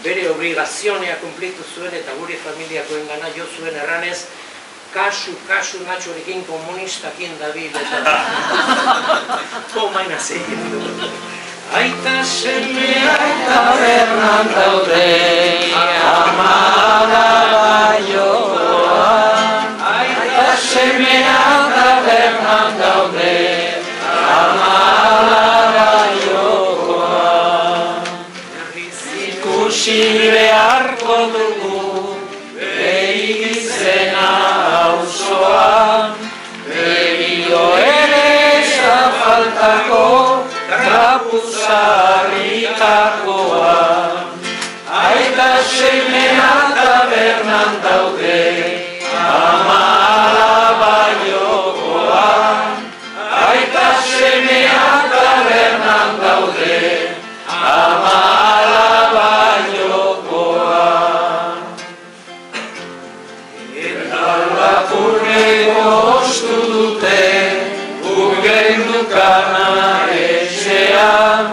bere obligazionea kumplitu zuen eta gure familiakoen gana jo zuen erranez, kasu Nachorekin komunistakin dabil eta komaina zegin du. Aita semea eta bernan daude, amada baioa. Aita semea eta bernan daude, amada baioa. Ikusi beharko dugu, behizena auzoan, berio ere faltako trapuzarrikakoa. Aita semea tabernan daude, amala baiokoa. Aita semea tabernan daude, amala baiokoa. Eta lapurreko ostu dute, ugendukana etxean,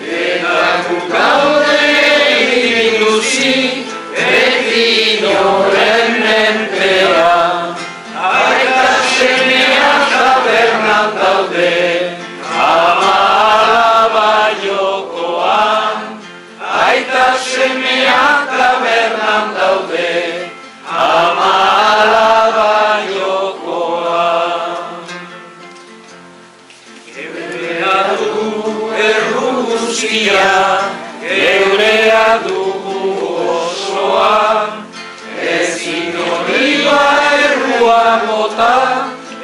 eta gukaude ikusi, beti inoren menpean. Aita semea tabernan daude, amala baiokoan. Aita semea tabernan daude, amala baiokoan. Geurea du erru guztia, geurea dugu osoa, ezin horiba errua bota,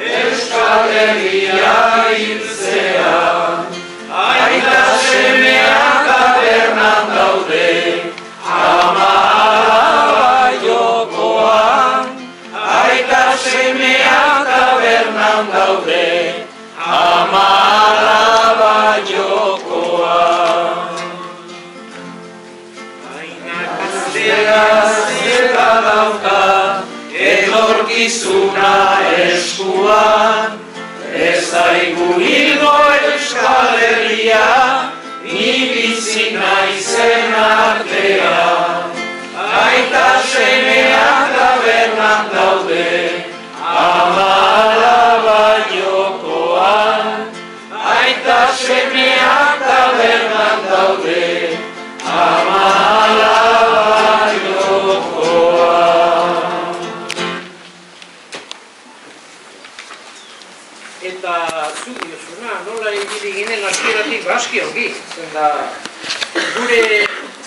Euskal Herria hiltzea. Aita semea tabernan daude, amala baiokoan. Aita semea tabernan daude, amala baiokoan. Gaztela dauka, etorkizuna eskuan, ez zaigu hilgo Euskal Herria, ni bizi artean, aita semeak tabernan daude, ama alaba jokoan, aita semeak tabernan daude, ama alaba jokoan. Eta zuk diozuna, nola ibili ginen hasieratik aski ongi, zenda gure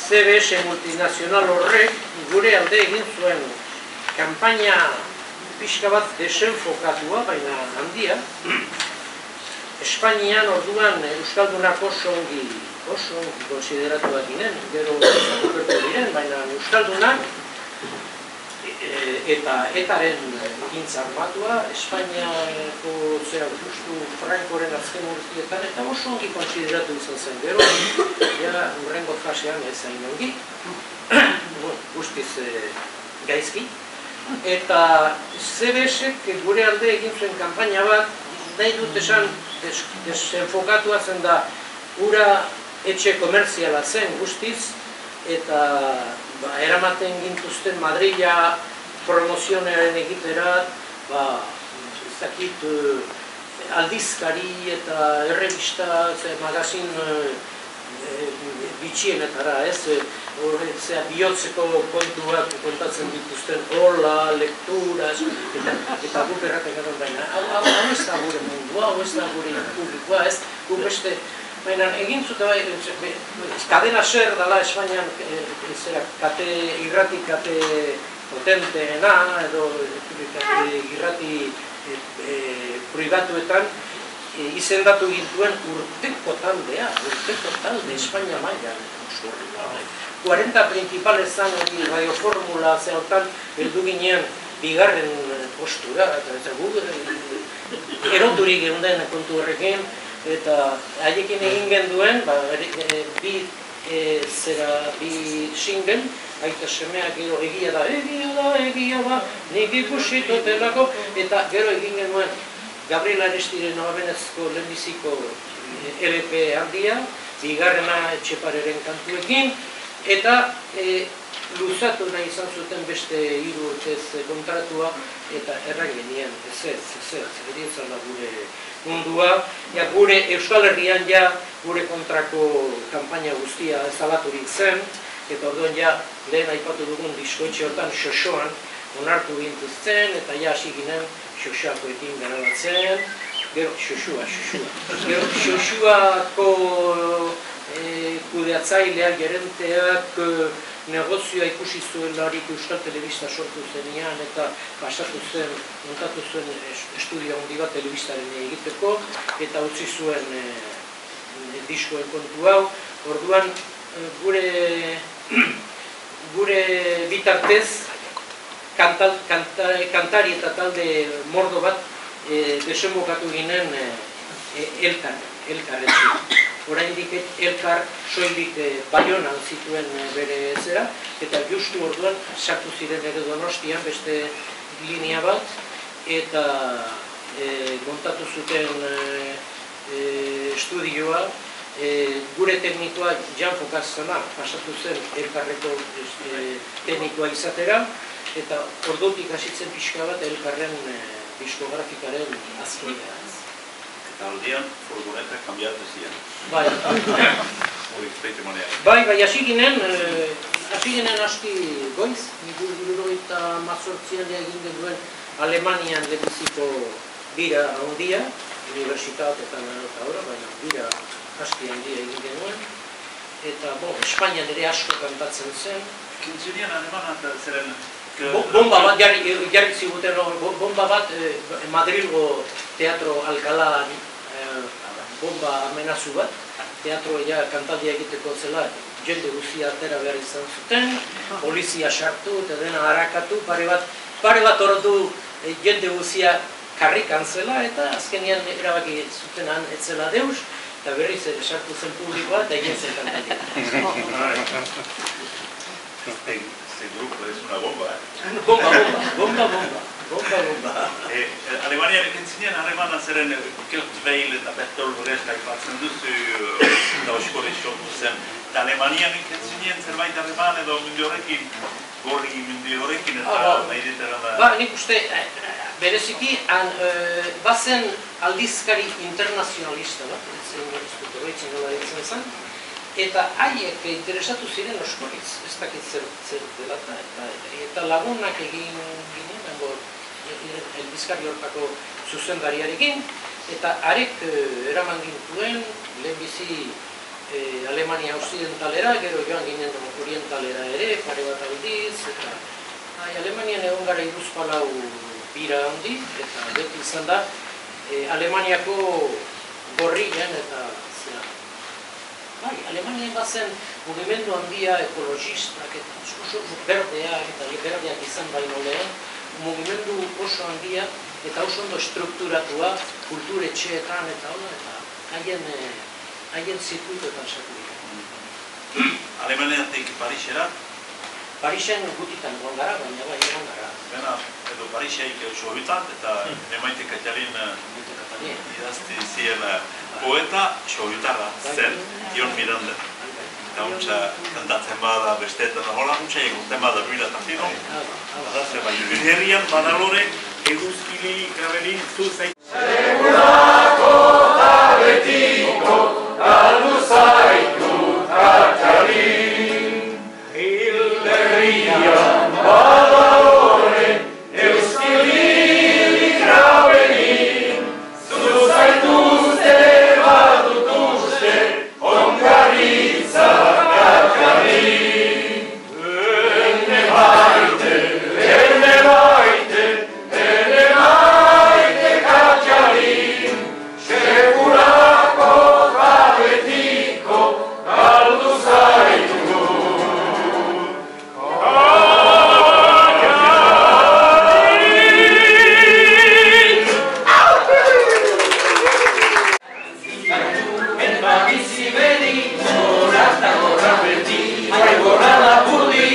CBS multinazional horrek gure alde egin zuen kanpaina pixka bat desenfokatua, baina handia. Espainian orduan euskaldunak oso ongi konsideratuak ginen, gero okertu diren, baina euskaldunak eta etaren gintza armatua, Espainiako zera justu Frankoren azken urtietan, eta oso ongi konsideratu izan zen gero, ja urrengo fasean ez hain ongi, guztiz gaizki, eta CBS-ek gure alde egin zuen kanpaina bat, nahi dut esan desenfokatua zen da ura etxe komerziala zen guztiz, eta eramaten gintuzten Madrila promozionearen egiterat, aldizkari eta errebista, magazin bitxienetara, bihotzeko kontuak kontatzen dituzten hola, lekturas, eta guk erraten garen baina. Hau ez da gure mundua, hau ez da gure publikoa, ez gu beste. Baina egin zuten kadena ser dela Espainian irrati kate potenteena edo irrati pribatuetan izendatu gintuen urteko talde Espainia mailan. 40 principales zan radioformula zehotan heldu ginen bigarren postura, eta gu eroturik geunden kontu horrekin, eta haiekin egin genduen, bi single, aita semeak gero egia da, nik ikusi-totelako, eta gero egin genuen Gabriel Arestiren Abenezko lehenbiziko LP handia, bigarrena Etxepareren kantuekin, eta luzatu nahi izan zuten beste 3 urtez kontratua, eta erran genien, ez erienzala gure mundua, gure Euskal Herrian gure kontrako kanpaina guztia ezabaturik zen, eta orduan lehen aipatu dugun diskoetxe hortan Xoxoan onartu gintuzten, eta hasi ginen Xoxoakoekin garabatzen, gero Xoxoako kudeatzaileak, gerenteak negozioa ikusi zuelarik Euskal Telebista sortu zenean, eta montatu zuen estudio handi bat telebistaren egiteko, eta utzi zuen diskoen kontu hau. Orduan gure bitartez kantari eta talde mordo bat desenbokatu ginen elkarrekin. Oraindik elkar soilik Baionan zituen bere zera, eta justu orduan sartu ziren ere Donostian beste linea bat, eta montatu zuten estudioa, gure teknikoa Jan Fokazzona pasatu zen elkarreko teknikoa izatera, eta ordutik hasitzen pixka bat elkarren diskografikaren azkenean. Eta aldean furgonetak kambiatu ziren. Bai, hasi ginen aski goiz, 1918an egin genuen Alemanian lehenbiziko bira handia, unibertsitateetan eta horra, baina bira aski handia egin genuen, eta Espainian ere asko kantatzen zen. Kintzunian Alemanak zeren... Bomba bat jarri ziguten, bomba bat Madrilgo Teatro Alcalaan bomba amenazu bat, teatroa kantaldia egiteko zela, jende guzia atera behar izan zuten, polizia sartu eta dena harakatu, pare bat ordu jende guzia karrikan zela, eta azkenean erabaki zuten han etzela deus, eta berriz sartu zen publikoa eta egin zen kantaldia. Este grupo es una bomba. Bomba. Alemania entzinean harremana zeren Kurt Weill eta Bertolt Brecht aipatzen duzu, eta oskore sortu zen, Eta Alemanian zinien zerbait harreman edo mundu horrekin, gorri mundu horrekin eta nahi ditera da... Ba, nik uste, bereziki, bazen aldizkari internazionalista bat, ez nola ditzen zen, eta haiek interesatu ziren oskoriz, ez dakit zer dela, eta lagunak egin ginen, aldizkari hortako zuzendariarekin, eta arek eraman gintuen, lehenbizi Alemania Occidentalera, gero joan ginen Orientalera ere, pare bat aldiz, eta Alemanian egon gara hiruzpalau bira handi, eta beti izan da Alemaniako gorrian eta zera. Bai, Alemanian bazen mugimendu handia ekologistak eta oso berdeak eta berdeak izan baino lehen, mugimendu oso handia eta oso ondo estrukturatua kulturetxeetan eta hola, eta haien zirkuitoetan sartu dira. Alemaniatik Parisera? Parisen gutitan egon gara, baina bai egon gara. Bena, edo Pariseik sohuitan, eta Emaite Katalin idazti zien poeta sohuitarra zen, Ion Miranda. Eta untsa kantatzen bada besteetan hola, untsa egoten bada duila tazino. Herrian badalore, eguzkili grabelin zuzait. Segurako da betiko, galdu zaitu Katalin. Hilderrian badalore, euskili grabelin. Zuzaituzte badutuzte, ongaritza Katalin. Ene maite Katalin. Segurako da betiko, galdu zaitu. Eta bizi bedi, gora eta gora beti, gora lapurdi,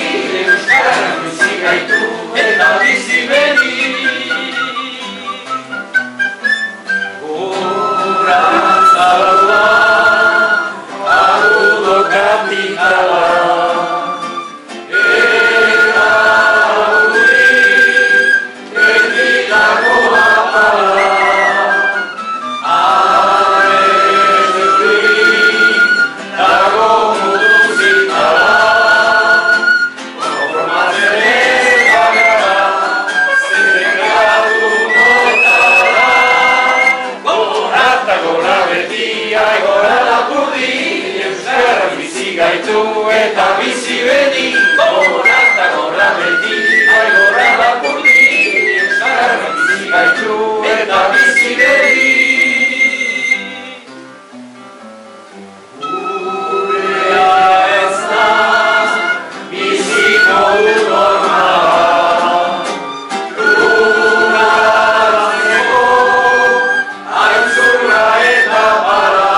euskaran bizi gaitu, eta bizi bedi. Gora zalua, agudo kapitala, eta aurri, erditako apala. Eta bizi bedi, gora eta gora beti, gora lapurdi, euskara bizi gaitu, eta bizi bedi. Gurea ez da, biziko normala, lurratzeko, aintzurra eta para.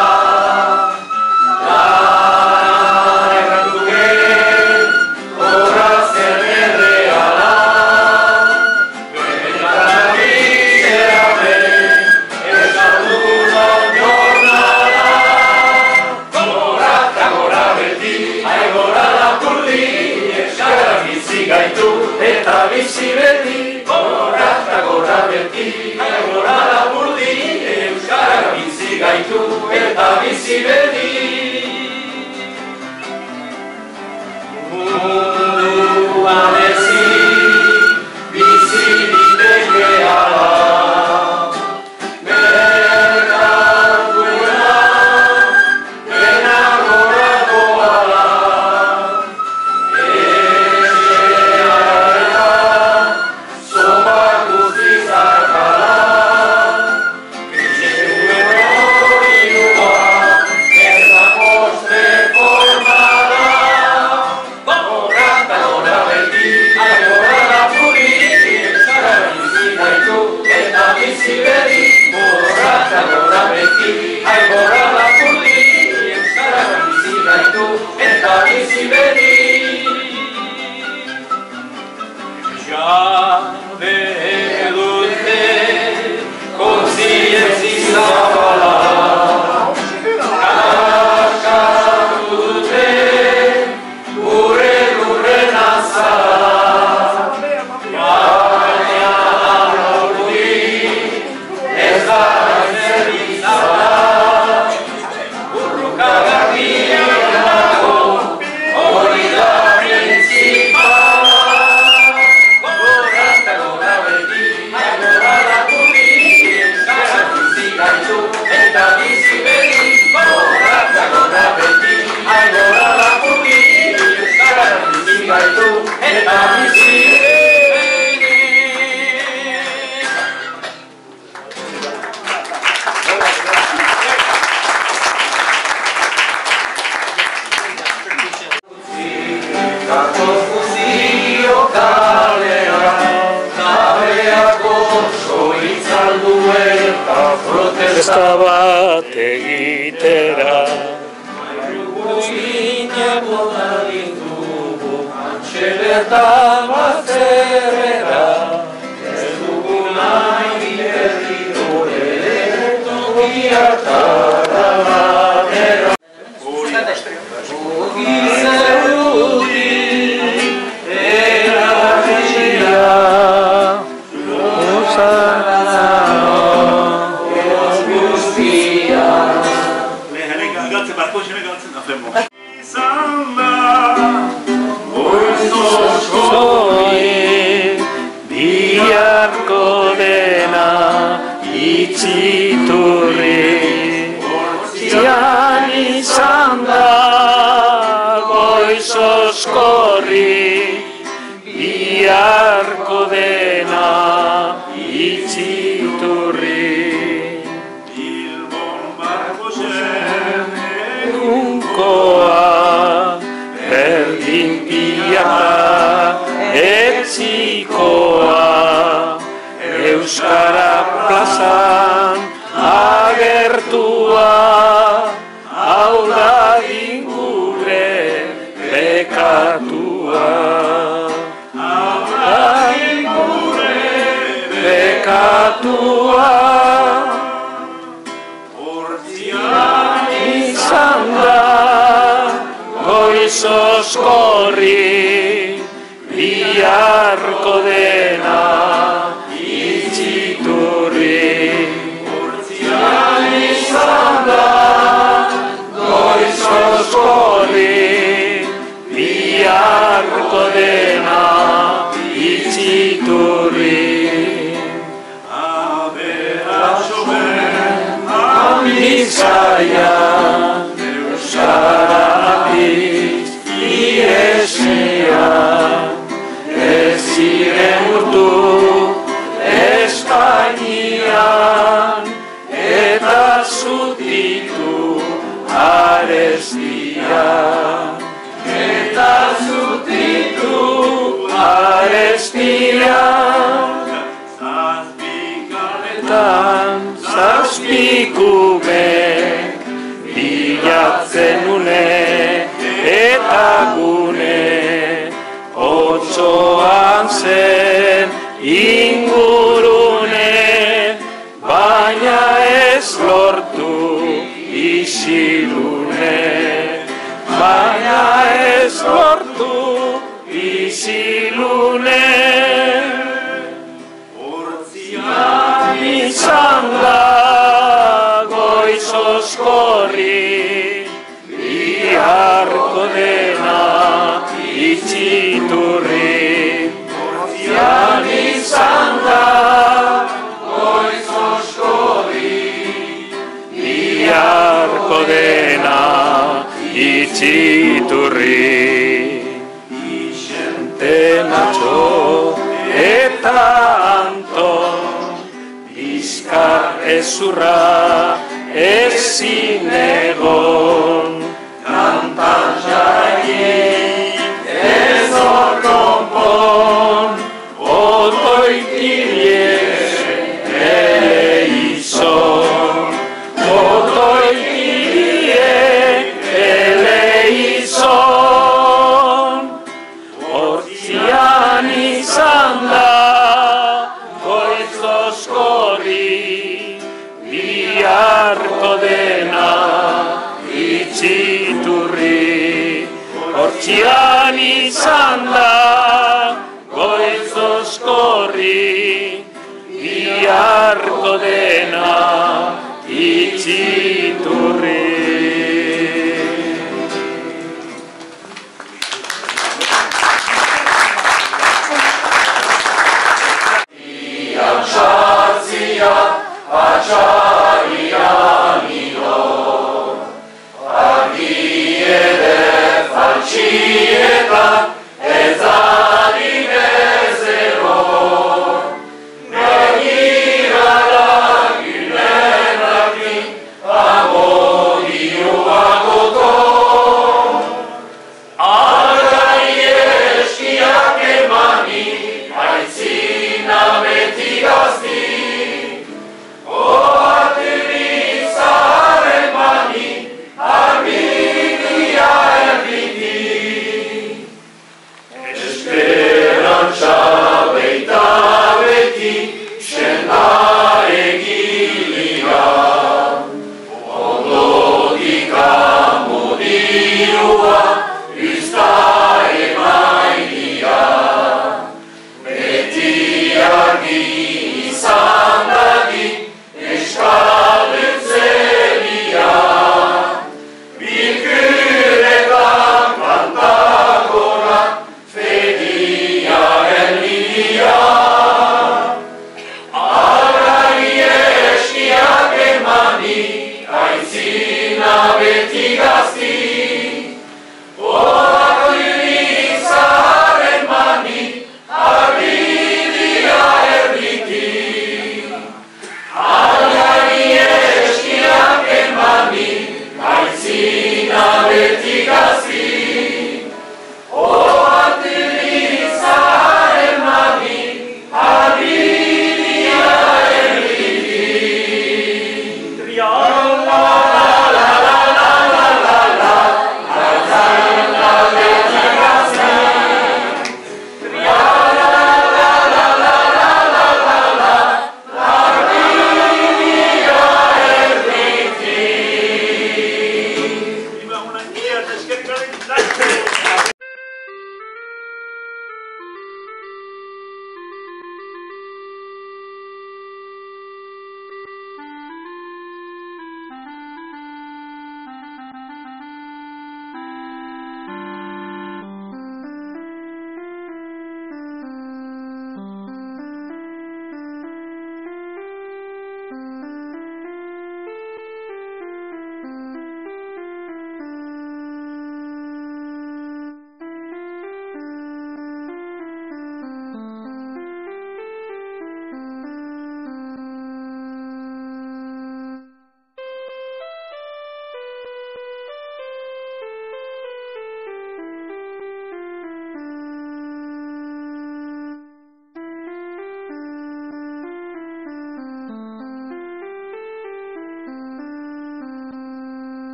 Eta bizi beti, gora eta gora beti, gora lapurdi, euskara bizi gaitu, eta bizi beti. Munduan ezin, bizi diteke ala, merkatuena, dena gorako ala. Zabala, kakak dute Festa bat egitera Gineak bota ditugu Antxebertan bazterrera Ez dugu nahi berriro ere Toki hartara batera Ogi zerudi Eragia Luzarano Guztia Galtzen, barko xene galtzen, afemo. Izan da Goizoskoi Biharko dena Itziturri Hortzian izan da Goizoskorri Biharko dena Itziturri Bilbon barko xene Egunkoa Berdin biharra Etzikoa Euskara plazan Agertua Hau da ingure Bekatua Hau da ingure Bekatua Hortzian izan da Goizoskorri Biharko dena Itziturri Hortzian izan da Goizoskorri Biharko dena Itziturri Bizkaia, Euskaratik iesia, ez ziren urtu Espainian, eta zutitu arestia. Eta zutitu arestia. Zazpikume bilatzen une eta gune otsoan zen ingurune baina ez lortu isilune baina ez lortu isilune izan da Goizoskorri Biharko dena Itziturri Hortzian izan da Goizoskorri Biharko dena Itziturri Ixente Nacho eta Anton Bizkar ezurra ezin egon Kantan jaiki ez orkonpon Otoikirie eleizon Otoikirie eleizon Hortzian izan da Goizoskorri Biharko dena Itziturri Hortzian izan da Goizoskorri Biharko dena Itziturri